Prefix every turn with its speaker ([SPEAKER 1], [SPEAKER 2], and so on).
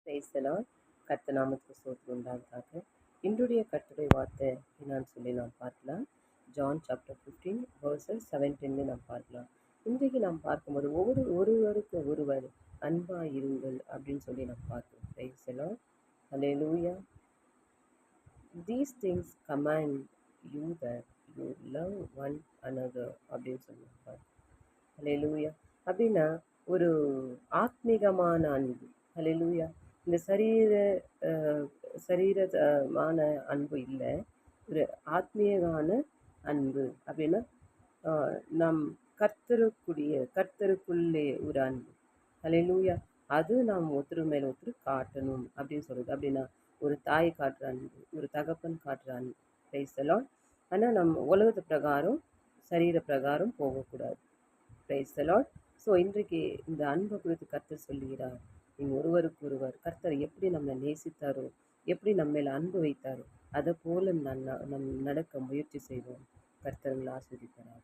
[SPEAKER 1] Praise the Lord. கர்த்தர் நாமத்துக்கு ஸ்தோத்திரம் உண்டாவதாக. இன்றைய கர்த்தருடைய வார்த்தை என்னன்னு சொல்லி நாம் பார்க்கலாம். ஜான் சாப்டர் 15 verses 17 நாம் பார்க்கலாம். இன்றைக்கு நாம் பார்க்கும்போது ஒருவருக்கு ஒருவர் அன்பா இருங்கள் அப்படின்னு சொல்லி நாம் பார்க்கிறோம். Praise the Lord. Hallelujah. These things command you that you love one another அப்படின்னு சொல்லி நாம் பார்க்கிறோம். ஹல்லேலூயா. அப்படின்னா ஒரு ஆத்மீகமான அன்பு. ஹல்லேலூயா. இந்த சரீரமான அன்பு இல்லை, ஒரு ஆத்மீயமான அன்பு. அப்படின்னா நம் கர்த்தருக்குள்ளே ஒரு அன்பு. ஹல்லேலூயா. அது நாம் ஒருத்தர் மேல ஒருத்தர் காட்டணும் அப்படின்னு சொல்லுது. அப்படின்னா ஒரு தாய் காட்டுற அன்பு, ஒரு தகப்பன் காட்டுற அன்பு. Praise the Lord. ஆனால் நம்ம உலகத்து பிரகாரம் சரீர பிரகாரம் போகக்கூடாது. Praise the Lord. ஸோ இன்றைக்கு இந்த அன்பை குறித்து கர்த்தர் சொல்லுகிறார். நீங்கள் ஒருவருக்கு ஒருவர் கர்த்தர் எப்படி நம்மை நேசித்தாரோ, எப்படி நம்ம மேல அன்பு வைத்தாரோ, அதை போல நம் நடக்க முயற்சி செய்வோம். கர்த்தர் ஆசீர்வதிப்பாராக.